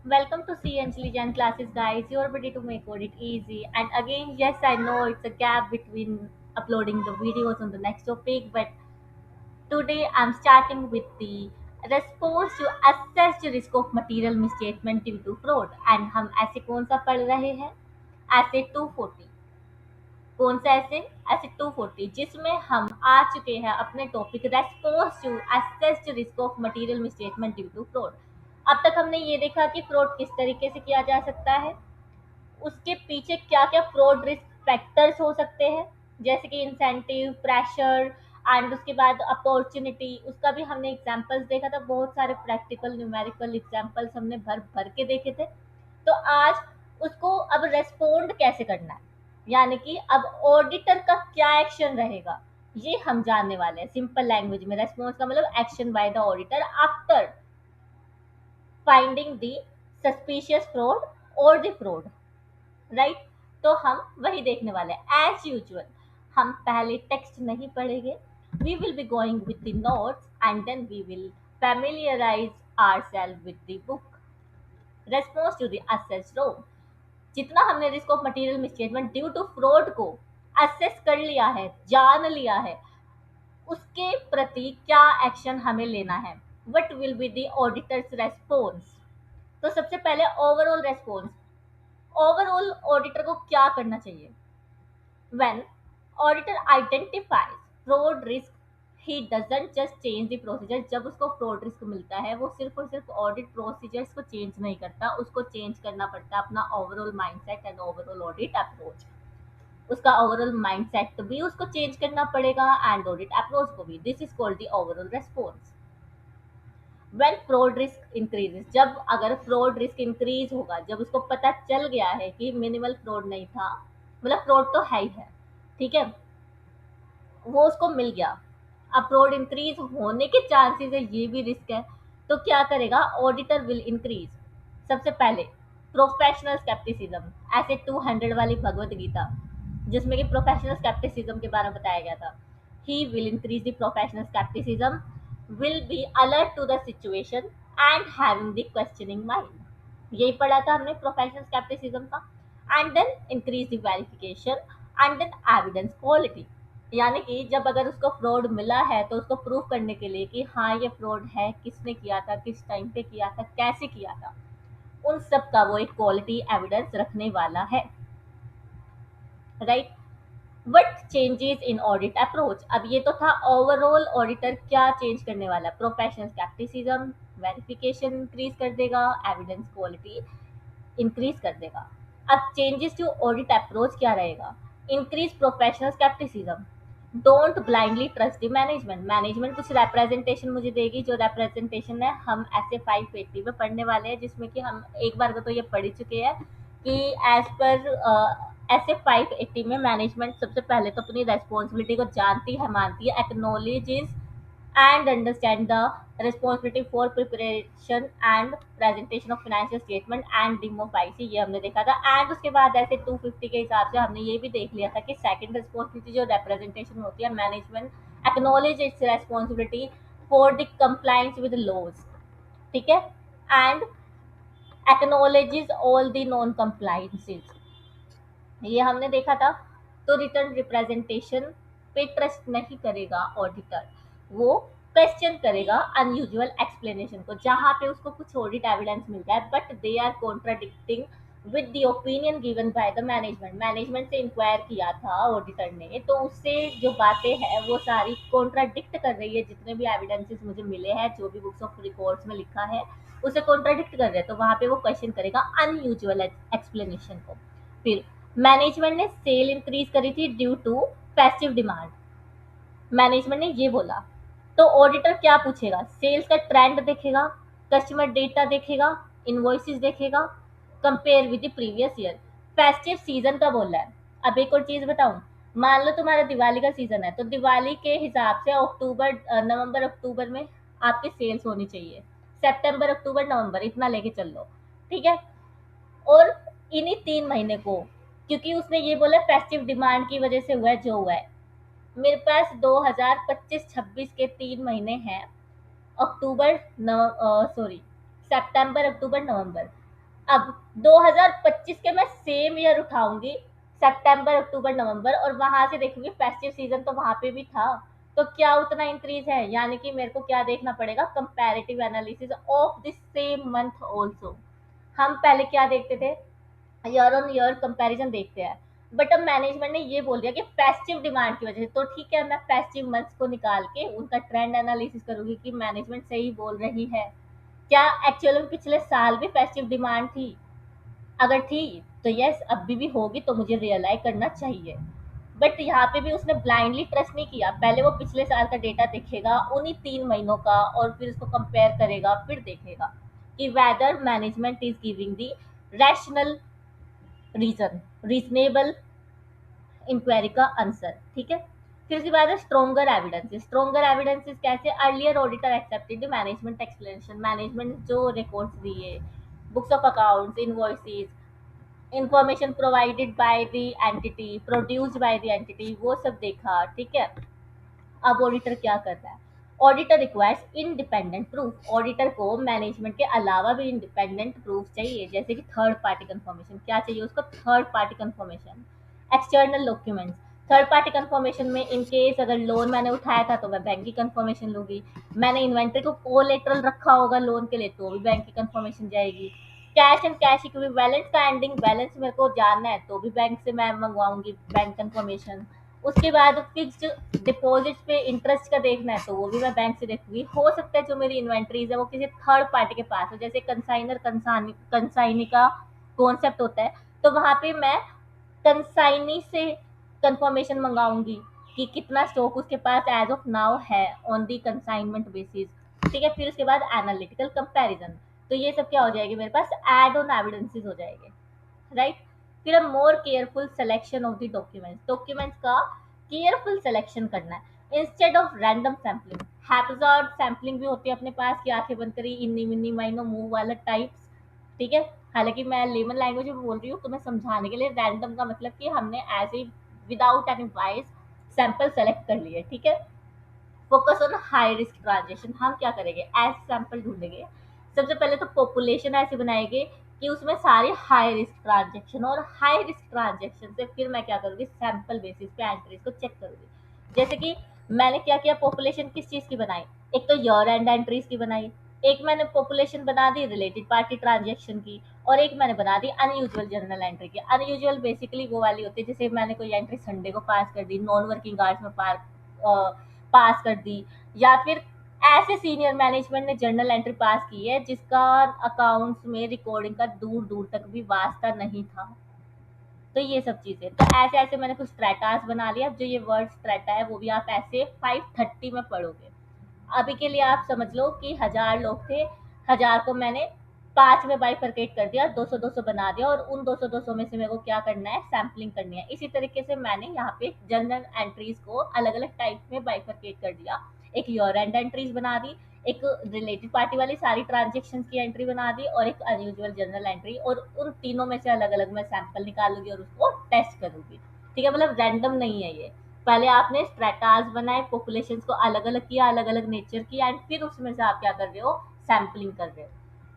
Welcome to C Anjali Jan classes, guys. You're ready to make it easy. And again, yes, I know it's a gap between uploading the videos on the next topic, but today I'm starting with the response to assess the risk of material misstatement due to fraud. And हम ऐसे कौन सा पढ़ रहे हैं? ऐसे 240 कौन सा ऐसे ऐसे 240 जिसमें हम आ चुके हैं अपने topic response to assessed risk of material misstatement due to fraud. अब तक हमने ये देखा कि फ्रॉड किस तरीके से किया जा सकता है, उसके पीछे क्या क्या फ्रॉड रिस्क फैक्टर्स हो सकते हैं, जैसे कि इंसेंटिव, प्रेशर एंड उसके बाद अपॉर्चुनिटी। उसका भी हमने एग्जांपल्स देखा था, बहुत सारे प्रैक्टिकल न्यूमेरिकल एग्जांपल्स हमने भर भर के देखे थे। तो आज उसको अब रेस्पोंड कैसे करना है, यानी कि अब ऑडिटर का क्या एक्शन रहेगा, ये हम जानने वाले हैं। सिंपल लैंग्वेज में रेस्पॉन्स का मतलब action by the auditor after finding the suspicious fraud और द फ्रॉड, राइट। तो हम वही देखने वाले हैं एज यूजुअल। हम पहले टेक्स्ट नहीं पढ़ेंगे, we will be going with the notes and then we will familiarize ourselves with the book। Response to the assessed ROMM, जितना हमने risk of material misstatement due to fraud को assess कर लिया है, जान लिया है, उसके प्रति क्या एक्शन हमें लेना है, what will be the auditors response. तो सबसे पहले ओवरऑल रेस्पॉन्स, ओवरऑल ऑडिटर को क्या करना चाहिए। When auditor identifies fraud risk, he doesn't just change the procedure. जब उसको फ्रॉड रिस्क मिलता है, वो सिर्फ और सिर्फ ऑडिट प्रोसीजर्स को चेंज नहीं करता, उसको चेंज करना पड़ता है अपना overall mindset and overall audit approach. उसका ओवरऑल माइंडसेट भी उसको चेंज करना पड़ेगा एंड ऑडिट अप्रोच को भी। This is called the overall response. When fraud risk increases, जब अगर फ्रॉड रिस्क इंक्रीज होगा, जब उसको पता चल गया है कि मिनिमल फ्रॉड नहीं था, मतलब फ्रॉड तो है ही है, ठीक है, वो उसको मिल गया, अब फ्रॉड इंक्रीज होने के चांसेस है, ये भी रिस्क है। तो क्या करेगा ऑडिटर, विल इंक्रीज सबसे पहले प्रोफेशनल स्केप्टिसिज्म। ऐसे 200 वाली भगवत गीता जिसमें कि प्रोफेशनल स्केप्टिसिज्म के बारे में बताया गया था। He will increase the professional scepticism, will be alert to the situation and having the questioning mind. यही पढ़ा था हमने प्रोफेशनल स्केप्टिसिज्म का। And then increase the verification and then evidence quality, यानी कि जब अगर उसको फ्रॉड मिला है तो उसको प्रूव करने के लिए कि हाँ ये फ्रॉड है, किसने किया था, किस टाइम पे किया था, कैसे किया था, उन सब का वो एक क्वालिटी एविडेंस रखने वाला है, right. What changes in audit approach, अब ये तो था ओवरऑल ऑडिटर क्या चेंज करने वाला है। प्रोफेशनल स्केप्टिसिज्म, वेरिफिकेशन इंक्रीज कर देगा, एविडेंस क्वालिटी इंक्रीज कर देगा। अब चेंजेस टू ऑडिट अप्रोच क्या रहेगा, increase professional scepticism, don't blindly trust the management. Management कुछ रिप्रेजेंटेशन मुझे देगी, जो रिप्रेजेंटेशन है हम ऐसे 580 में पढ़ने वाले हैं, जिसमें कि हम एक बार को तो ये पढ़ ही चुके हैं कि एज पर ऐसे 580 में मैनेजमेंट सबसे पहले तो अपनी रेस्पॉन्सिबिलिटी को जानती है, मानती है, acknowledges and understand the responsibility for preparation and presentation of financial statement and DIM of IC, ये हमने देखा था। एंड उसके बाद ऐसे 250 के हिसाब से हमने ये भी देख लिया था कि सेकंड रिस्पॉन्सिबिलिटी जो रिप्रेजेंटेशन होती है, management acknowledge its responsibility for the compliance with laws, ठीक है, and acknowledges all the non compliances, ये हमने देखा था। तो रिटर्न रिप्रेजेंटेशन पे ट्रस्ट नहीं करेगा ऑडिटर, वो क्वेश्चन करेगा अनयूजुअल एक्सप्लेनेशन को, जहां पे उसको कुछ ऑडिट एविडेंस मिलता है but they are contradicting with the opinion given by the management. Management से इंक्वायर किया था ऑडिटर ने, तो उससे जो बातें हैं वो सारी कॉन्ट्राडिक्ट कर रही है, जितने भी एविडेंसेस मुझे मिले हैं, जो भी बुक्स ऑफ रिकॉर्ड्स में लिखा है उसे कॉन्ट्राडिक्ट कर रहे हैं, तो वहां पे वो क्वेश्चन करेगा अनयूजुअल एक्सप्लेनेशन को। फिर मैनेजमेंट ने सेल इंक्रीज करी थी due to passive demand, management ने ये बोला, तो ऑडिटर क्या पूछेगा, सेल्स का ट्रेंड देखेगा, कस्टमर डेटा देखेगा, इनवॉइसेस देखेगा, compare with the previous year. Festive season का बोल रहा है। अब एक और चीज बताऊं, मान लो तुम्हारा दिवाली का सीजन है, तो दिवाली के हिसाब से अक्टूबर नवंबर अक्टूबर में आपकी सेल्स होनी चाहिए, सितंबर अक्टूबर नवंबर इतना लेके चल लो, ठीक है। और इन्हीं 3 महीने को, क्योंकि उसने ये बोला फेस्टिव डिमांड की वजह से हुआ है जो हुआ है, मेरे पास 2025-26 के 3 महीने हैं, अक्टूबर सॉरी सितंबर अक्टूबर नवंबर। अब 2025 के मैं सेम ईयर उठाऊंगी, सितंबर अक्टूबर नवंबर, और वहां से देखूंगी फेस्टिव सीजन तो वहां पे भी था, तो क्या उतना इंक्रीज है? यानी कि मेरे को क्या देखना पड़ेगा, comparative analysis of the same month also. हम पहले क्या देखते थे, ईयर ऑन ईयर कंपैरिजन देखते हैं, बट अब मैनेजमेंट ने ये बोल दिया कि फेस्टिव डिमांड की वजह से, तो ठीक है मैं फेस्टिव मंथ्स को निकाल के उनका ट्रेंड एनालिसिस करूंगी कि मैनेजमेंट सही बोल रही है, क्या एक्चुअल में पिछले साल भी फेस्टिव डिमांड थी? अगर थी तो यस अभी भी होगी, तो मुझे रियलाइज करना चाहिए। बट यहाँ पे भी उसने ब्लाइंडली ट्रस्ट नहीं किया, पहले वो पिछले साल का डेटा देखेगा उन्हीं 3 महीनों का, और फिर उसको कंपेयर करेगा, फिर देखेगा कि whether management is giving the rational reason, reasonable inquiry का आंसर। ठीक है, फिर उसके बाद है स्ट्रोंगर एविडेंसेस। स्ट्रोंगर एविडेंसेस कैसे, earlier auditor accepted the management explanation, management जो रिकॉर्ड्स दिए, books of accounts, invoices, information provided by the entity, produced by the entity, वो सब देखा। ठीक है, अब ऑडिटर क्या कर रहा है, auditor requires independent proof, auditor को मैनेजमेंट के अलावा भी इंडिपेंडेंट प्रूफ चाहिए, जैसे कि थर्ड पार्टी कंफर्मेशन। क्या चाहिए उसको, third party confirmation, external documents. Third party confirmation में इन केस अगर लोन मैंने उठाया था तो मैं बैंक की कंफर्मेशन लूंगी, मैंने इन्वेंट्री को कोलेटरल रखा होगा लोन के लिए तो भी बैंक की कंफर्मेशन जाएगी, कैश एंड कैश इक्विवेलेंट का एंडिंग बैलेंस मेरे को जानना है तो भी बैंक से मैं मंगवाऊंगी बैंक कंफर्मेशन। उसके बाद फिक्स्ड डिपॉजिट पे इंटरेस्ट का देखना है तो वो भी मैं बैंक से देखूंगी। हो सकता है जो मेरी इन्वेंट्रीज है वो किसी थर्ड पार्टी के पास हो, जैसे कंसाइनर कंसाइनी का कॉन्सेप्ट होता है, तो वहां पे मैं कंसाइनी से कंफर्मेशन मंगाऊंगी कि कितना स्टॉक उसके पास एज ऑफ नाउ है ऑन दी कंसाइनमेंट बेसिस। ठीक है, फिर उसके बाद एनालिटिकल कंपैरिजन, तो ये सब क्या हो जाएगी मेरे पास, एड ऑन एविडेंसेस हो जाएंगे, राइट। फिर अब more careful selection of the documents, documents का केयरफुल सिलेक्शन करना है instead of random sampling. Haphazard sampling भी होती है अपने पास कि आंखें बंद करी इन्नी मिन्नी माइनो मूव वाला टाइप्स। ठीक है, हालांकि मैं लेमन लैंग्वेज में बोल रही हूँ तो मैं समझाने के लिए, रैंडम का मतलब कि हमने as a without any wise sample select कर लिए। ठीक है, focus on high risk transaction, हम क्या करेंगे, ऐसे सैंपल ढूंढेंगे। सबसे पहले तो पॉपुलेशन ऐसे बनाएंगे कि उसमें सारे हाई रिस्क ट्रांजेक्शन, और हाई रिस्क ट्रांजेक्शन से फिर मैं क्या करूँगी, सैंपल बेसिस पे एंट्रीज को चेक करूँगी। जैसे कि मैंने क्या किया, पॉपुलेशन किस चीज़ की बनाई, एक तो ईयर एंड एंट्रीज की बनाई, एक मैंने पॉपुलेशन बना दी रिलेटेड पार्टी ट्रांजेक्शन की, और एक मैंने बना दी अनयूजुअल जर्नल एंट्री की। अनयूजुअल बेसिकली वो वाली होती है जैसे मैंने कोई एंट्री संडे को पास कर दी, नॉन वर्किंग आवर्स में पास कर दी, या फिर ऐसे सीनियर मैनेजमेंट ने जर्नल एंट्री पास की है जिसका अकाउंट्स में रिकॉर्डिंग का दूर दूर तक भी वास्ता नहीं था। तो ये सब चीजें, तो ऐसे ऐसे मैंने कुछ स्ट्रेटास बना लिया। अब जो ये वर्ड स्ट्रेटा है वो भी आप ऐसे 530 में पढ़ोगे। अभी के लिए आप समझ लो कि 1000 लोग थे, 1000 को मैंने 5 में बाइफरकेट कर दिया, 200 200 बना दिया, और उन 200 200 में से मेरे को क्या करना है, सैम्पलिंग करनी है। इसी तरीके से मैंने यहाँ पे जर्नल एंट्रीज को अलग अलग टाइप में बाइफरकेट कर दिया, एक ईयर एंड एंट्रीज बना दी, एक रिलेटेड पार्टी वाली सारी ट्रांजेक्शन की एंट्री बना दी, और एक अनयूजुअल जर्नल एंट्री, और उन तीनों में से अलग अलग मैं सैंपल निकालूंगी और उसको टेस्ट करूंगी। ठीक है, मतलब रैंडम नहीं है ये, पहले आपने स्ट्रेटास बनाए, पॉपुलेशंस को अलग अलग किया, अलग अलग नेचर की, एंड फिर उसमें से आप क्या कर रहे हो, सैम्पलिंग कर रहे हो।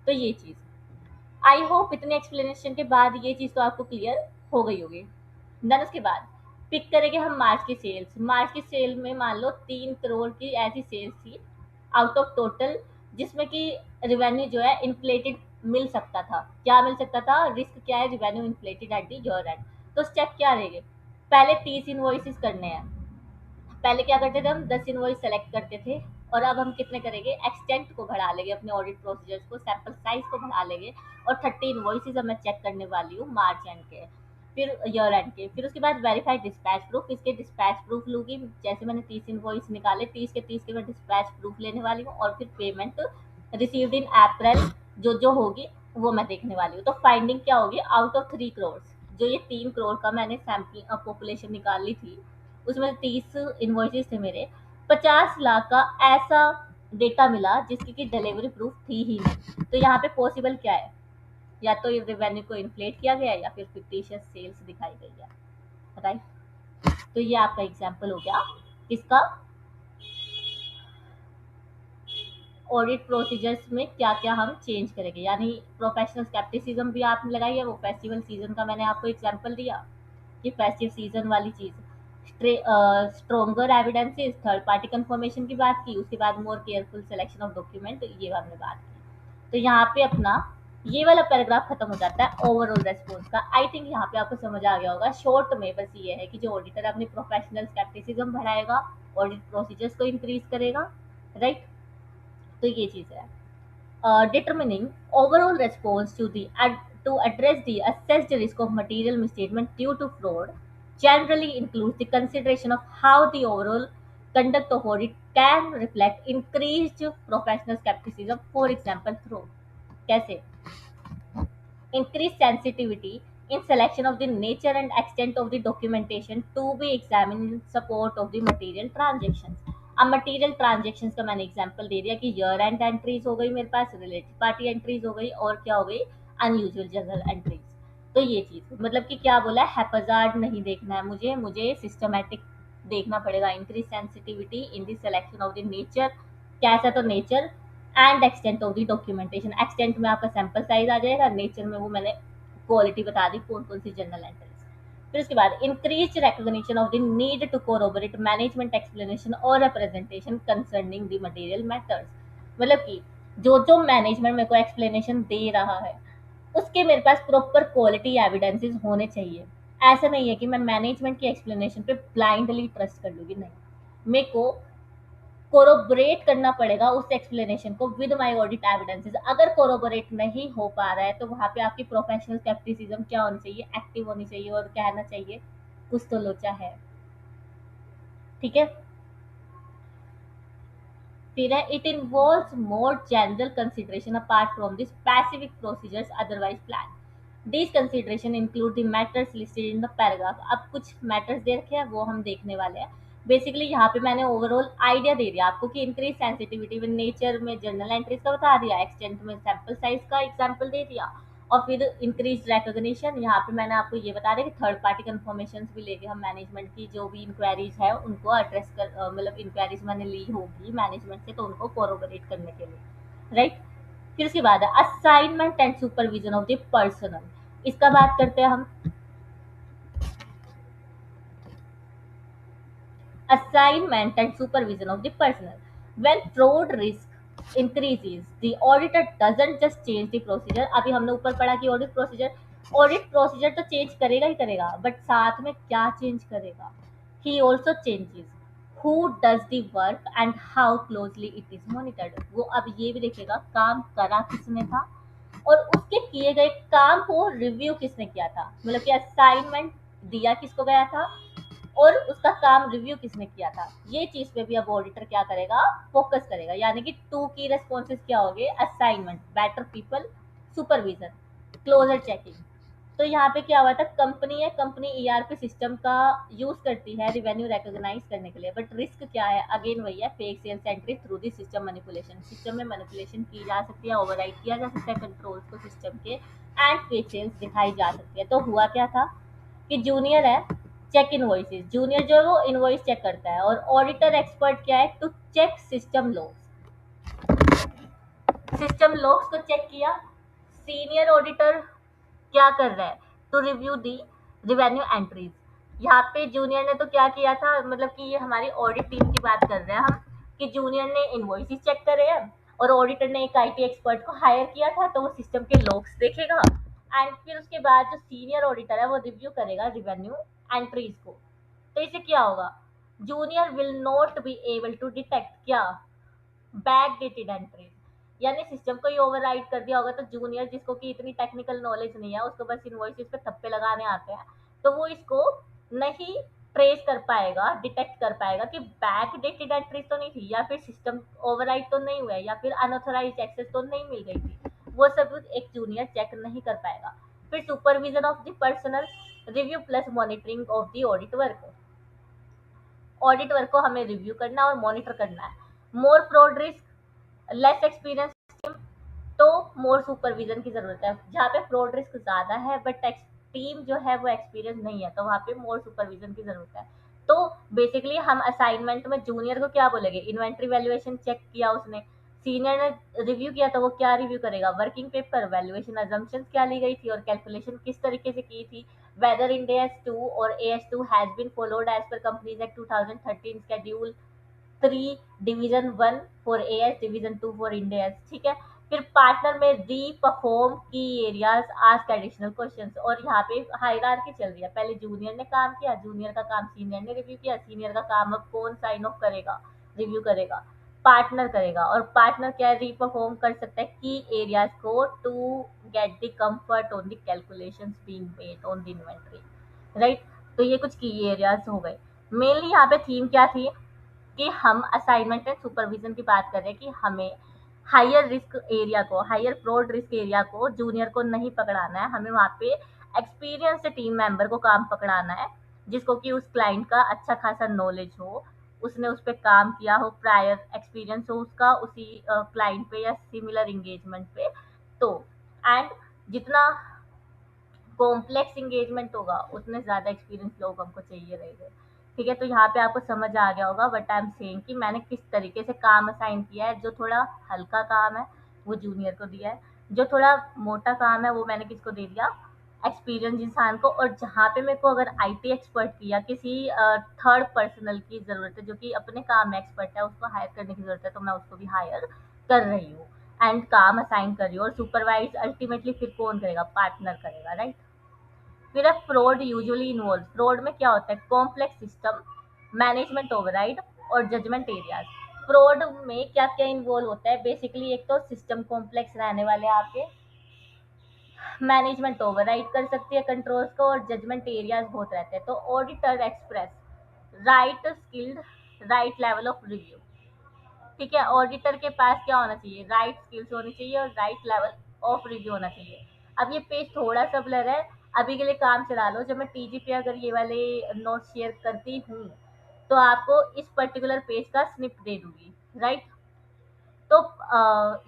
तो ये चीज, आई होप इतने एक्सप्लेनेशन के बाद ये चीज तो आपको क्लियर हो गई होगी। देन उसके बाद पिक करेंगे हम मार्च की सेल्स। मार्च की सेल में मान लो 3 करोड़ की ऐसी सेल्स थी आउट ऑफ टोटल, जिसमें कि रिवेन्यू जो है इन्फ्लेटेड मिल सकता था। क्या मिल सकता था, रिस्क क्या है, revenue inflated at the year and. तो स्टेप क्या रहेंगे, पहले 30 इनवॉइसेस करने हैं। पहले क्या करते थे, हम 10 इनवॉइस सेलेक्ट करते थे, और अब हम कितने करेंगे, एक्सटेंट को बढ़ा लेंगे, अपने ऑडिट प्रोसीजर्स को, सैंपल साइज को बढ़ा लेंगे, और 30 इनवॉइसेस अब मैं चेक करने वाली हूँ मार्च एंड के, फिर ईयर एंड के। फिर उसके बाद वेरीफाइड डिस्पैच प्रूफ, इसके डिस्पैच प्रूफ लूंगी, जैसे मैंने 30 इनवॉइस निकाले, 30 के 30 के मैं डिस्पैच प्रूफ लेने वाली हूँ, और फिर पेमेंट रिसीव्ड इन अप्रैल जो जो होगी वो मैं देखने वाली हूँ। तो फाइंडिंग क्या होगी, आउट ऑफ 3 करोड़, जो ये 3 करोड़ का मैंने सैम्पलिंग पॉपुलेशन निकाली थी, उसमें 30 इन्वॉइसेस थे मेरे, 50 लाख का ऐसा डेटा मिला जिसकी की डिलीवरी प्रूफ थी ही नहीं। तो यहाँ पे पॉसिबल क्या है, या तो रेवेन्यू को इन्फ्लेट किया गया है या फिर फिक्टिशियस सेल्स दिखाई गई है, राइट। तो ये आपका एग्जाम्पल हो गया किसका, ऑडिट प्रोसीजर्स में क्या-क्या हम चेंज करेंगे। यानी प्रोफेशनल स्केप्टिसिज्म भी आपने लगाई है, वो फेस्टिवल सीज़न का मैंने आपको एग्ज़ाम्पल दिया कि फेस्टिव सीज़न वाली चीज़। Stronger evidences, third party confirmation की बात की, उसके बाद more careful selection of document, ये हमने बात की। तो यहाँ पे अपना ये वाला पैराग्राफ खत्म हो जाता है ओवरऑल रेस्पॉन्स का। आई थिंक यहाँ पे आपको समझ आ गया होगा। शॉर्ट में बस ये है कि जो ऑडिटर अपनी प्रोफेशनल स्केप्टिसिज्म बढ़ाएगा, ऑडिट प्रोसीजर्स को इंक्रीज करेगा, राइट। तो ये चीज़ है। Determining overall response to address the assessed risk of material misstatement due to fraud generally includes the consideration of how the overall conduct of audit can reflect increased professional skepticism. For example, through कैसे increased sensitivity in selection of the nature and extent of the documentation to be examined in support of the material transactions. अब material transactions का मैंने example दे दिया कि year and entries हो गई मेरे पास, related party entries हो गई, और क्या हो गई, अनयूजुअल जर्नल एंट्रीज। तो ये चीज मतलब कि क्या बोला है, हैप्पजार्ड नहीं देखना है मुझे, मुझे सिस्टमैटिक देखना पड़ेगा। Increase sensitivity in the selection of the nature, कैसा, तो nature and extent of the documentation. Extent में आपका सैंपल साइज आ जाएगा, नेचर में वो मैंने क्वालिटी बता दी कौन कौन सी जर्नल एंट्रीज। फिर उसके बाद increase recognition of the need to corroborate management explanation और representation concerning the material matters. मतलब कि जो जो मैनेजमेंट मेरे को एक्सप्लेनेशन दे रहा है उसके मेरे पास प्रॉपर क्वालिटी एविडेंसेस होने चाहिए। ऐसा नहीं है कि मैं मैनेजमेंट की एक्सप्लेनेशन पे ब्लाइंडली ट्रस्ट कर लूँगी, नहीं। मेरे को कोरोबोरेट करना पड़ेगा उस एक्सप्लेनेशन को विद माय ऑडिट एविडेंसेस। अगर कोरोबोरेट नहीं हो पा रहा है तो वहाँ पे आपकी प्रोफेशनल स्केप्टिसिज्म क्या होनी चाहिए, एक्टिव होनी चाहिए, और कहना चाहिए कुछ तो लोचा है। ठीक है। फिर है it involves more general consideration apart from the specific procedures otherwise plan. These consideration include the matters listed in the paragraph। अब कुछ मैटर्स दे रखे हैं वो हम देखने वाले हैं। बेसिकली यहाँ पे मैंने ओवरऑल आइडिया दे दिया आपको कि इंक्रीज सेंसिटिविटी विद नेचर में जर्नल एंट्रीज का बता दिया, एक्सटेंट में सैंपल साइज का एग्जांपल दे दिया, और फिर इंक्रीज रिकॉग्निशन यहाँ पे मैंने आपको ये बता दिया कि थर्ड पार्टी कंफर्मेशन भी लेके हम मैनेजमेंट की जो भी इंक्वायरीज है उनको एड्रेस कर मतलब इंक्वायरीज मैंने ली होगी मैनेजमेंट से तो उनको कोरोबोरेट करने के लिए, राइट। फिर उसके बाद assignment and supervision of the personal, इसका बात करते हैं हम। Assignment and supervision of the personnel. When fraud risk increases, the auditor doesn't just change the procedure। अभी हमने ऊपर पढ़ा कि ऑडिट प्रोसीजर तो चेंज करेगा ही करेगा, बट साथ में क्या चेंज करेगा, he also changes who does the work and how closely it is monitored. वो अब ये भी देखेगा काम करा किसने था और उसके किए गए काम को रिव्यू किसने किया था। मतलब कि असाइनमेंट दिया किसको गया था और उसका काम रिव्यू किसने किया था, ये चीज पे भी अब ऑडिटर क्या करेगा, फोकस करेगा। यानी कि टू की रेस्पॉन्सेज क्या हो गए, assignment, better people, supervision, closer checking. तो यहाँ पे क्या हुआ था, कंपनी है, कंपनी ईआरपी सिस्टम का यूज करती है रिवेन्यू रिकॉग्नाइज करने के लिए, बट रिस्क क्या है, अगेन वही है, fake sales entry through the system manipulation. System में मैनिपुलेशन की जा सकती है, ओवरराइड किया जा सकता है कंट्रोल्स को सिस्टम के, एंड फेक सेल्स दिखाई जा सकती है। तो हुआ क्या था कि जूनियर है, चेक इनवॉइसेस, जूनियर जो है वो इनवॉइस चेक करता है, और ऑडिटर एक्सपर्ट क्या है, to check system logs. System logs को चेक किया, सीनियर ऑडिटर क्या कर रहा है, to review the revenue entries. यहाँ पे जूनियर ने तो क्या किया था, मतलब कि ये हमारी ऑडिट टीम की बात कर रहे हैं हम, कि जूनियर ने इनवॉइसेस चेक करे हैं और ऑडिटर ने एक आईटी एक्सपर्ट को हायर किया था, तो वो सिस्टम के लॉग्स देखेगा, एंड फिर उसके बाद जो सीनियर ऑडिटर है वो रिव्यू करेगा रिवेन्यू एंट्रीज को। तो इससे क्या होगा, junior will not be able to detect क्या, बैक डेटेड एंट्रीज। यानी सिस्टम को ही ओवरराइड कर दिया होगा, तो जूनियर जिसको कि इतनी टेक्निकल नॉलेज नहीं है, उसको बस इनवॉइसेस पे थप्पे लगाने आते हैं, तो वो इसको नहीं ट्रेस कर पाएगा, डिटेक्ट कर पाएगा कि बैक डेटेड एंट्रीज तो नहीं थी, या फिर सिस्टम ओवरराइड तो नहीं हुआ है, या फिर अनऑथराइज्ड एक्सेस तो नहीं मिल गई थी। वो सब एक जूनियर चेक नहीं कर पाएगा। फिर supervision of the personnel, review plus monitoring of the audit work. Audit work को हमें रिव्यू करना और मॉनिटर करना है। More fraud risk, less experience team, तो मोर सुपरविजन की जरूरत है। जहाँ पे फ्रॉड रिस्क ज्यादा है बट टीम जो है वो एक्सपीरियंस नहीं है, तो वहाँ पे मोर सुपरविजन की जरूरत है। तो बेसिकली हम असाइनमेंट में जूनियर को क्या बोलेंगे, इन्वेंट्री वैल्यूएशन चेक किया उसने, सीनियर ने रिव्यू किया तो वो क्या रिव्यू करेगा, वर्किंग पेपर, वैल्यूएशन अजम्पशंस क्या ली गई थी और कैलकुलेशन किस तरीके से की थी, वेदर इंड AS2 और AS2 has been followed as per companies act 2013 schedule 3 division 1 for AS, division 2 for Ind AS, ठीक है। फिर पार्टनर में री परफॉर्म की एरियाज, आस्क एडिशनल क्वेश्चंस, और यहाँ पे हायरार्की चल रही है, पहले जूनियर ने काम किया, जूनियर का काम सीनियर ने रिव्यू किया, सीनियर का काम अब कौन साइन ऑफ करेगा, रिव्यू करेगा, पार्टनर करेगा। और पार्टनर क्या री परफॉर्म कर सकता है की एरियाज को to get the comfort on the calculations being made on the inventory, right. तो ये कुछ की एरियाज हो गए। मेनली यहाँ पे थीम क्या थी कि हम असाइनमेंट एंड सुपरविजन की बात कर रहे हैं कि हमें हायर रिस्क एरिया को, हायर फ्रॉड रिस्क एरिया को जूनियर को नहीं पकड़ाना है, हमें वहाँ पे एक्सपीरियंस टीम मेंबर को काम पकड़ाना है, जिसको कि उस क्लाइंट का अच्छा खासा नॉलेज हो, उसने उस पर काम किया हो, प्रायर एक्सपीरियंस हो उसका उसी क्लाइंट पे या सिमिलर इंगेजमेंट पे। तो एंड जितना कॉम्प्लेक्स इंगेजमेंट होगा उतने ज़्यादा एक्सपीरियंस लोग हमको चाहिए रहेंगे, ठीक है। तो यहाँ पे आपको समझ आ गया होगा व्हाट आई एम सेइंग कि मैंने किस तरीके से काम असाइन किया है। जो थोड़ा हल्का काम है वो जूनियर को दिया है, जो थोड़ा मोटा काम है वो मैंने किसको दे दिया, एक्सपीरियंस इंसान को। और जहाँ पे मेरे को अगर IT एक्सपर्ट की या किसी थर्ड पर्सनल की ज़रूरत है जो कि अपने काम में एक्सपर्ट है, उसको हायर करने की ज़रूरत है, तो मैं उसको भी हायर कर रही हूँ एंड काम असाइन कर रही हूँ। और सुपरवाइज अल्टीमेटली फिर कौन करेगा, पार्टनर करेगा, राइट। फिर फ्रॉड यूजुअली इन्वॉल्व, फ्रॉड में क्या होता है, कॉम्प्लेक्स सिस्टम, मैनेजमेंट ओवरराइड और जजमेंट एरियाज। फ्रॉड में क्या क्या इन्वॉल्व होता है, बेसिकली एक तो सिस्टम कॉम्प्लेक्स रहने वाले हैं आपके, मैनेजमेंट ओवरराइड कर सकती है कंट्रोल्स को, और जजमेंट एरियाज बहुत रहते हैं। तो auditor express right skilled, right level of review, ठीक है। ऑडिटर के पास क्या होना चाहिए, राइट स्किल्स होनी चाहिए और राइट लेवल ऑफ रिव्यू होना चाहिए। अब ये पेज थोड़ा सा ब्लर है, अभी के लिए काम चला लो। जब मैं TG पे अगर ये वाले नोट शेयर करती हूँ तो आपको इस पर्टिकुलर पेज का स्निप दे दूंगी, राइट। तो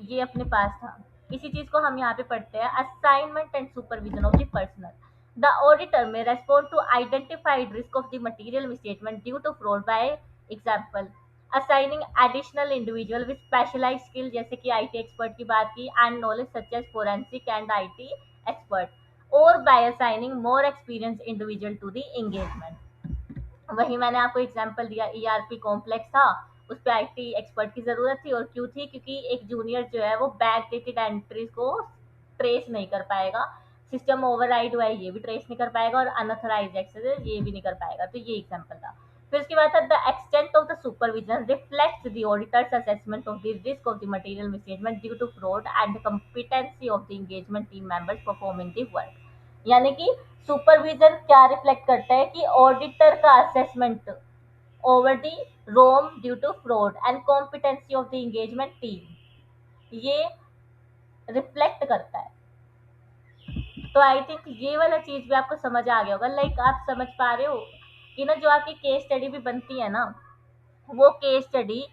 ये अपने पास था। इसी चीज को हम यहाँ पे पढ़ते हैं, assignment and supervision of the personnel. The auditor may respond to identified risk of the material misstatement due to fraud by example assigning additional individual with specialised skill, जैसे कि IT एक्सपर्ट की बात की, and knowledge such as forensic and IT expert, और by assigning more experience individual to the engagement. वही मैंने आपको example दिया, ERP कॉम्प्लेक्स था, उस पे IT एक्सपर्ट की ज़रूरत थी। और क्यों थी, क्योंकि एक जूनियर जो है वो बैक डेटेड एंट्रीज को ट्रेस नहीं कर पाएगा, सिस्टम ओवरराइड हुआ है ये भी ट्रेस नहीं कर पाएगा, और अनऑथराइज्ड एक्सेस ये भी नहीं कर पाएगा। तो ये एग्जांपल था। फिर उसके बाद था the extent of the supervision reflects the auditor's assessment of the risk of the material misstatement due to fraud and the competency of the engagement team members performing the work. यानी कि supervision क्या reflect करता है कि auditor का assessment over the ROMM due to fraud and competency of the engagement team, ये reflect करता है। तो आई थिंक ये वाला चीज भी आपको समझ आ गया होगा, लाइक आप समझ पा रहे हो कि ना जो आपकी केस स्टडी भी बनती है ना, वो केस स्टडी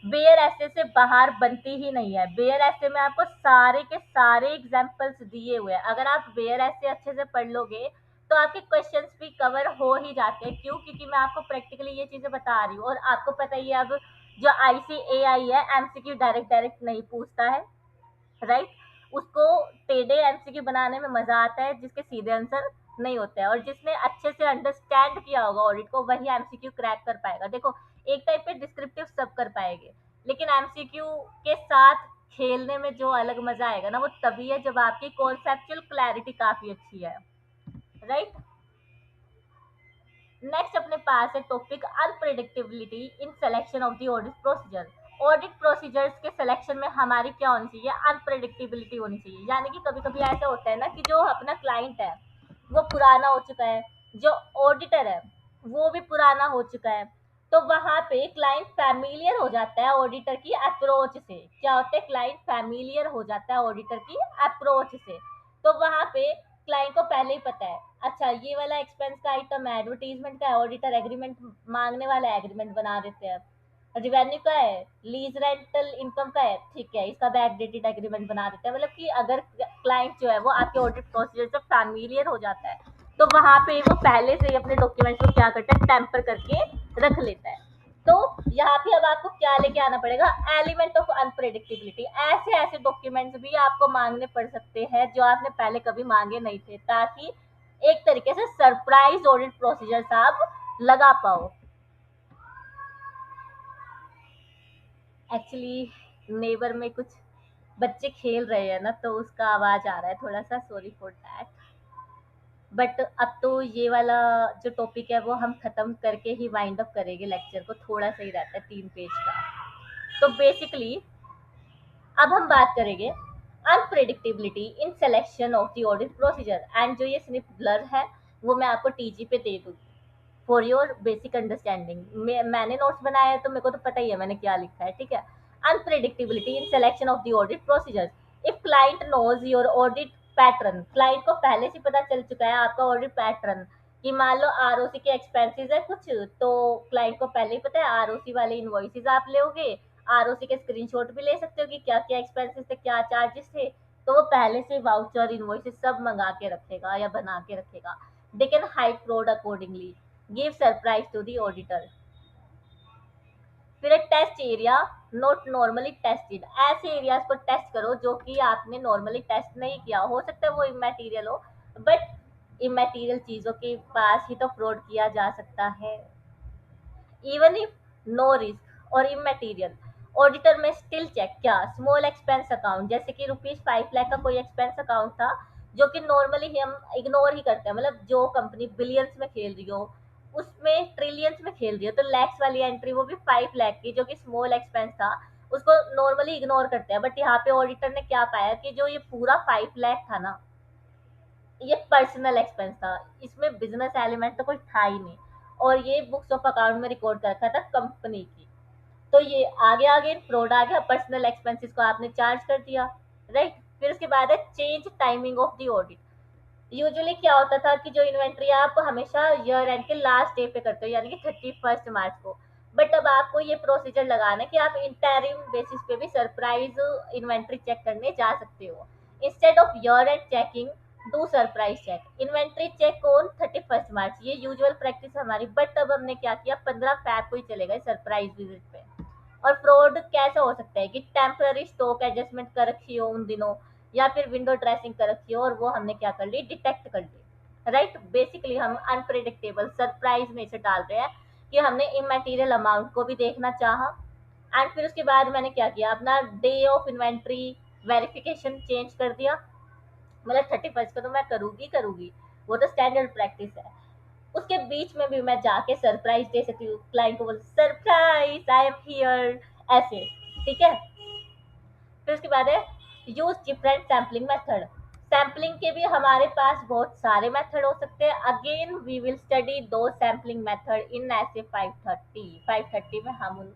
बेयर ऐसे से बाहर बनती ही नहीं है। बेयर ऐसे में आपको सारे के सारे एग्जांपल्स दिए हुए हैं, अगर आप बेयर ऐसे अच्छे से पढ़ लोगे तो आपके क्वेश्चंस भी कवर हो ही जाते हैं। क्यों, क्योंकि मैं आपको प्रैक्टिकली ये चीजें बता रही हूँ। और आपको पता ही है अब जो ICAI है, MCQ डायरेक्ट डायरेक्ट नहीं पूछता है, राइट। उसको टेढ़े MCQ बनाने में मजा आता है, जिसके सीधे आंसर नहीं होते हैं। और जिसने अच्छे से अंडरस्टैंड किया होगा ऑडिट को, वही MCQ क्रैक कर पाएगा। देखो, एक टाइप पे डिस्क्रिप्टिव सब कर पाएंगे, लेकिन MCQ के साथ खेलने में जो अलग मजा आएगा ना, वो तभी है जब आपकी कॉन्सेप्चुअल क्लैरिटी काफी अच्छी है, राइट। नेक्स्ट अपने पास है topic unpredictability in selection of the audit procedure. Audit procedures के सिलेक्शन में हमारी क्या होनी चाहिए, अनप्रेडिक्टेबिलिटी होनी चाहिए। यानी कि कभी कभी ऐसा होता है ना कि जो अपना क्लाइंट है वो पुराना हो चुका है, जो ऑडिटर है वो भी पुराना हो चुका है, तो वहां पे क्लाइंट फैमिलियर हो जाता है ऑडिटर की अप्रोच से। क्या होता है, क्लाइंट फैमिलियर हो जाता है ऑडिटर की अप्रोच से। तो वहां पे क्लाइंट को पहले ही पता है, अच्छा ये वाला एक्सपेंस का आइटम है, एडवर्टीजमेंट का है, ऑडिटर एग्रीमेंट मांगने वाला है, एग्रीमेंट बना देते हैं। रिवेन्यू का है, लीज रेंटल इनकम का है, ठीक है, इसका बैक डेटेड एग्रीमेंट बना देते हैं। मतलब कि अगर क्लाइंट जो है वो आपके ऑडिट प्रोसीजर से फैमिलियर हो जाता है, तो वहां पे वो पहले से ही अपने डॉक्यूमेंट्स को क्या करता है, टेम्पर करके रख लेता है। तो यहाँ पे अब आपको क्या लेके आना पड़ेगा, एलिमेंट ऑफ अनप्रेडिक्टेबिलिटी। ऐसे ऐसे डॉक्यूमेंट्स भी आपको मांगने पड़ सकते हैं जो आपने पहले कभी मांगे नहीं थे, ताकि एक तरीके से सरप्राइज ऑडिट प्रोसीजर्स आप लगा पाओ। एक्चुअली नेबर में कुछ बच्चे खेल रहे हैं ना, तो उसका आवाज आ रहा है थोड़ा सा, सॉरी फॉर दैट। बट अब तो ये वाला जो टॉपिक है वो हम खत्म करके ही वाइंड अप करेंगे लेक्चर को, थोड़ा सा ही रहता है 3 पेज का। तो बेसिकली अब हम बात करेंगे unpredictability in selection of the audit procedure. And जो ये स्निप ब्लर है वो मैं आपको टीजी पे दे दूंगी फॉर योर बेसिक अंडरस्टैंडिंग। मैंने नोट्स बनाया है तो मेरे को तो पता ही है मैंने क्या लिखा है, ठीक है। Unpredictability in selection of the audit procedure. If client knows your audit pattern, client को पहले से पता चल चुका है आपका ऑडिट पैटर्न, कि मान लो आरओसी के एक्सपेंसेस है कुछ, तो क्लाइंट को पहले ही पता है आरओसी वाले इनवॉइसेस आप लोगे, आरओसी के स्क्रीनशॉट भी ले सकते हो कि क्या क्या एक्सपेंसेस थे, क्या चार्जेस थे। तो वो पहले से वाउचर इनवॉइसेस सब मंगा के रखेगा या बना के रखेगा। They can hide fraud accordingly, give surprise to the auditor. फिर test area not normally tested. ऐसे एरियाज को टेस्ट करो जो कि आपने नॉर्मली टेस्ट नहीं किया, हो सकता है वो इमेटीरियल हो, बट इमेटीरियल चीजों के पास ही तो फ्रॉड किया जा सकता है। इवन इफ नो रिस्क और इमेटीरियल, ऑडिटर में स्टिल चेक क्या स्मॉल एक्सपेंस अकाउंट, जैसे कि ₹5 लाख का कोई एक्सपेंस अकाउंट था जो कि नॉर्मली हम इग्नोर ही करते हैं, मतलब जो कंपनी बिलियंस में खेल रही हो उसमें ट्रिलियंस में खेल रही हो, तो लैक्स वाली एंट्री वो भी 5 लाख की जो कि स्मॉल एक्सपेंस था, उसको नॉर्मली इग्नोर करते हैं। बट यहाँ पे ऑडिटर ने क्या पाया कि जो ये पूरा 5 लाख था ना, ये पर्सनल एक्सपेंस था, इसमें बिजनेस एलिमेंट तो कोई था ही नहीं, और ये बुक्स ऑफ अकाउंट में रिकॉर्ड कर रखा था कंपनी की। तो ये आगे आगे फ्रॉड आ गया, पर्सनल एक्सपेंसेस को आपने चार्ज कर दिया, राइट। फिर उसके बाद है change timing of the audit. Usually क्या होता था कि जो इन्वेंट्री आप हमेशा ईयर एंड के लास्ट डे पे करते हो, यानी कि 31 मार्च को। बट अब आपको ये प्रोसीजर लगाना है कि आप इंटरिम बेसिस पे भी सरप्राइज इन्वेंट्री चेक करने जा सकते हो। Instead of year end checking, do surprise check inventory check on 31 March, ये यूजुअल प्रैक्टिस हमारी। बट अब हमने क्या किया, 15 फैब को ही चले गए सरप्राइज विजिट पे। और फ्रॉड कैसा हो सकता है कि टेम्पररी स्टॉक एडजस्टमेंट कर रखी हो उन दिनों, या फिर विंडो ड्रेसिंग कर रखी हो और वो हमने क्या कर ली, डिटेक्ट कर ली, राइट। बेसिकली हम अनप्रिडिक्टेबल सरप्राइज में इसे डाल रहे हैं कि हमने इमेटीरियल अमाउंट को भी देखना चाहा। एंड फिर उसके बाद मैंने क्या किया, अपना day of inventory verification change कर दिया। मतलब 31 को तो मैं करूंगी करूंगी, वो तो स्टैंडर्ड प्रैक्टिस है। उसके बीच में भी मैं जाके सरप्राइज दे सकती हूँ, क्लाइंट को बोल सरप्राइज आई एम हियर, ऐसे, ठीक है। फिर उसके बाद है use different sampling method. Sampling के भी हमारे पास बहुत सारे मेथड हो सकते हैं। अगेन वी विल स्टडी दो सैम्पलिंग मेथड इन ऐसे 530 में हम उन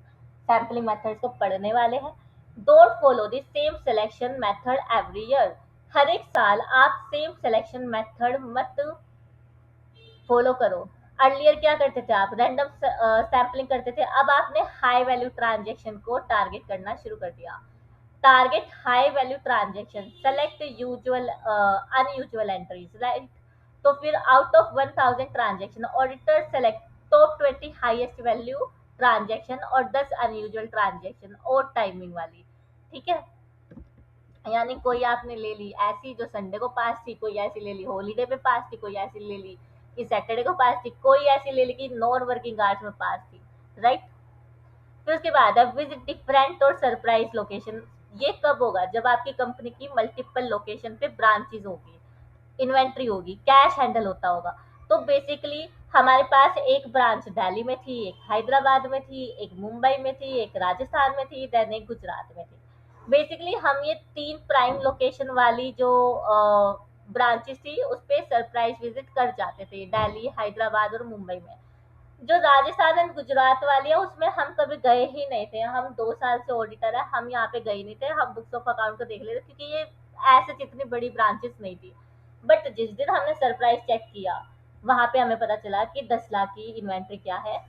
सैम्पलिंग मेथड्स को पढ़ने वाले हैं। Don't follow the same selection method every year. हर एक साल आप सेम सिलेक्शन मेथड मत फॉलो करो। अर्लियर क्या करते थे आप, रैंडम सैम्पलिंग करते थे, अब आपने हाई वैल्यू ट्रांजेक्शन को टारगेट करना शुरू कर दिया। Target high value transaction, select usual unusual entries, right. तो फिर out of 1000 transaction auditor select top 20 highest value transaction और 10 अनयूजुअल ट्रांजेक्शन और टाइमिंग वाली, ठीक है। यानी कोई आपने ले ली ऐसी जो संडे को पास थी, कोई ऐसी ले ली हॉलीडे पे पास थी, कोई ऐसी ले ली कि सैटरडे को पास थी, कोई ऐसी ले ली कि नॉन वर्किंग आवर्स में पास थी, राइट। फिर उसके बाद है विजिट डिफरेंट और सरप्राइज लोकेशन। ये कब होगा, जब आपकी कंपनी की मल्टीपल लोकेशन पे ब्रांचेज होगी, इन्वेंट्री होगी, कैश हैंडल होता होगा। तो बेसिकली हमारे पास एक ब्रांच दिल्ली में थी, एक हैदराबाद में थी, एक मुंबई में थी, एक राजस्थान में थी, देन एक गुजरात में थी। बेसिकली हम ये 3 प्राइम लोकेशन वाली जो ब्रांचेस थी उस पर सरप्राइज विजिट कर जाते थे, दिल्ली, हैदराबाद और मुंबई में। जो राजस्थान एंड गुजरात वाली है उसमें हम कभी गए ही नहीं थे, हम 2 साल से ऑडिटर है, हम यहाँ पे गए नहीं थे, हम बुक्स ऑफ अकाउंट को देख लेते क्योंकि ये ऐसे जितनी बड़ी ब्रांचेस नहीं थी। बट जिस दिन हमने सरप्राइज चेक किया वहां पे हमें पता चला कि 10 लाख की इन्वेंट्री क्या है,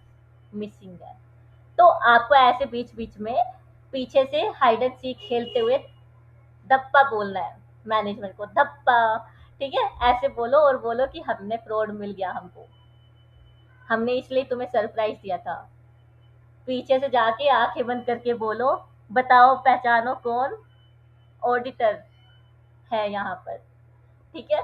मिसिंग है। तो आपको ऐसे बीच बीच में पीछे से हाइड एंड सीक खेलते हुए धप्पा बोलना है मैनेजमेंट को, धप्पा, ठीक है। ऐसे बोलो और बोलो कि हमने फ्रॉड मिल गया हमको, हमने इसलिए तुम्हें सरप्राइज दिया था। पीछे से जाके आंखें बंद करके बोलो, बताओ पहचानो कौन ऑडिटर है यहाँ पर। ठीक है,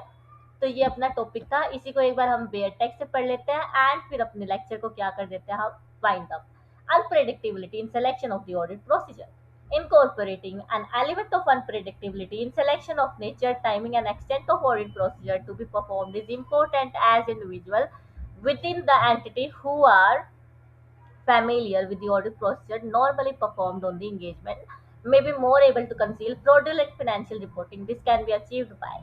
तो ये अपना टॉपिक था, इसी को एक बार हम बेयर टेक्स्ट से पढ़ लेते हैं एंड फिर अपने लेक्चर को क्या कर देते हैं हम, wind up. Unpredictability in selection of the audit procedure, incorporating an element of unpredictability in selection of nature, timing and extent of audit procedure to be performed is important as individual within the entity who are familiar with the audit procedure normally performed on the engagement may be more able to conceal fraudulent financial reporting. This can be achieved by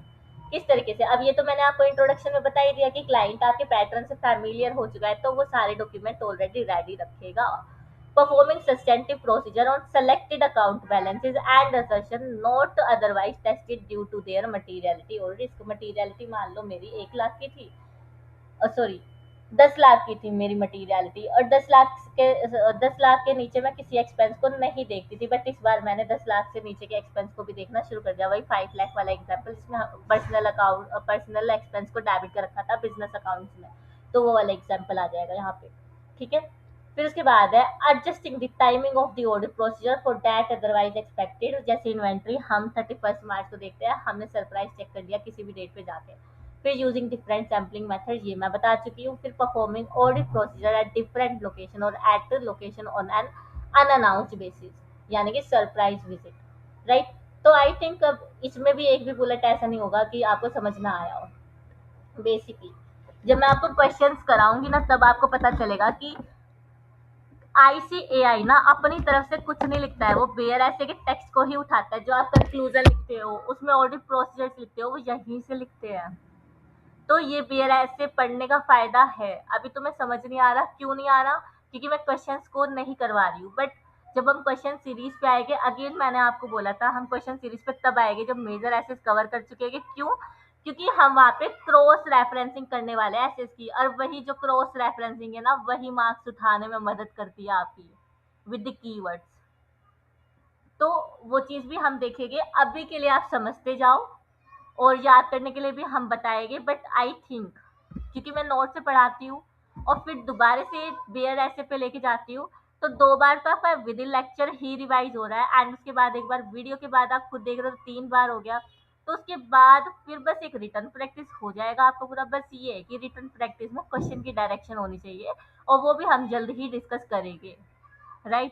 किस तरीके से। अब ये तो मैंने आपको introduction में बता ही दिया कि क्लाइंट आपके पैटर्न से फैमिलियर हो चुका है तो वो सारे डॉक्यूमेंट ऑलरेडी रेडी रखेगा। Performing substantive procedure on selected account balances and assertion not otherwise tested due to their materiality और रिस्क। मटीरियलिटी मान लो मेरी 1 लाख की थी, सॉरी 10 लाख की थी मेरी मटीरियलिटी, और 10 लाख के नीचे मैं किसी एक्सपेंस को नहीं देखती थी, बट इस बार मैंने 10 लाख से नीचे के एक्सपेंस को भी देखना शुरू कर दिया। वही 5 लाख वाला एग्जाम्पल जिसमें पर्सनल एक्सपेंस को डेबिट कर रखा था बिजनेस अकाउंट्स में, तो वो वाला एग्जाम्पल आ जाएगा यहाँ पे। ठीक है, फिर उसके बाद है adjusting the timing of the audit procedure for date otherwise expected. जैसे इन्वेंट्री हम 31 मार्च को देखते हैं, हमने सरप्राइज चेक कर लिया किसी भी डेट पे जाके। फिर यूजिंग डिफरेंट सैम्पलिंग मेथड, ये मैं बता चुकी हूँ। फिर performing audit procedure at different location और at location on an unannounced basis, यानी कि सरप्राइज विजिट। राइट, तो आई थिंक अब इसमें भी एक भी बुलेट ऐसा नहीं होगा कि आपको समझ ना आया हो। बेसिकली जब मैं आपको क्वेश्चंस कराऊंगी ना तब आपको पता चलेगा कि आईसीएआई ना अपनी तरफ से कुछ नहीं लिखता है, वो बेयर ऐसे के टेक्स्ट को ही उठाता है। जो आप कंक्लूजन लिखते हो उसमें ऑडिट प्रोसीजर्स लिखते हो वो यहीं से लिखते हैं। तो ये बेयर ऐसे पढ़ने का फायदा है। अभी तुम्हें समझ नहीं आ रहा, क्यों नहीं आ रहा, क्योंकि मैं क्वेश्चंस को नहीं करवा रही हूँ। बट जब हम क्वेश्चन सीरीज पे आएंगे, अगेन मैंने आपको बोला था हम क्वेश्चन सीरीज पे तब आएंगे जब मेजर एसेस कवर कर चुके हैं। क्यों? क्योंकि हम वहाँ पे क्रॉस रेफरेंसिंग करने वाले हैं एसेस की, और वही जो क्रॉस रेफरेंसिंग है ना वही मार्क्स उठाने में मदद करती है आपकी विद द कीवर्ड्स। तो वो चीज भी हम देखेंगे। अभी के लिए आप समझते जाओ और याद करने के लिए भी हम बताएंगे। बट आई थिंक क्योंकि मैं नोट से पढ़ाती हूँ और फिर दोबारा से बेयर ऐसे पे लेके जाती हूँ, तो 2 बार तो आपका with in lecture he revise हो रहा है एंड उसके बाद एक बार वीडियो के बाद आप खुद देख रहे हो तो 3 बार हो गया। तो उसके बाद फिर बस एक रिटर्न प्रैक्टिस हो जाएगा आपको पूरा। बस ये है कि रिटर्न प्रैक्टिस में क्वेश्चन की डायरेक्शन होनी चाहिए और वो भी हम जल्द ही डिस्कस करेंगे। राइट,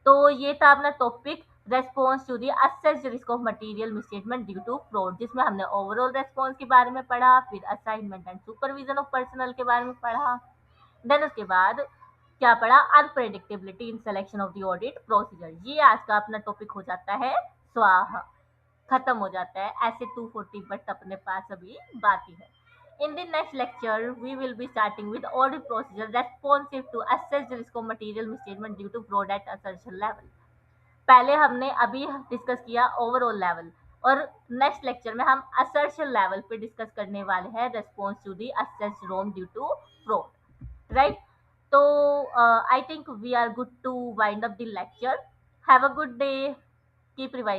तो ये था अपना topic response to the assessed risk of material misstatement due to fraud, जिसमें हमने ओवरऑल रेस्पॉन्स के बारे में पढ़ा, फिर assignment and supervision of personnel के बारे में पढ़ा। देन उसके बाद क्या पढ़ा, unpredictability in selection of the audit procedure. ये आज का अपना टॉपिक हो जाता है स्वाहा, खत्म हो जाता है। ऐसे 240 बट अपने पास अभी बाकी है। In the next lecture, we will be starting with audit procedure responsive to assessed risk of material misstatement due to fraud at assertion level. पहले हमने अभी डिस्कस किया ओवरऑल लेवल, और नेक्स्ट लेक्चर में हम असर्शन लेवल पे discuss करने वाले हैं response to the assessed ROMM due to fraud. Right, तो I think we are good to wind up the lecture. Have a good day, keep revising.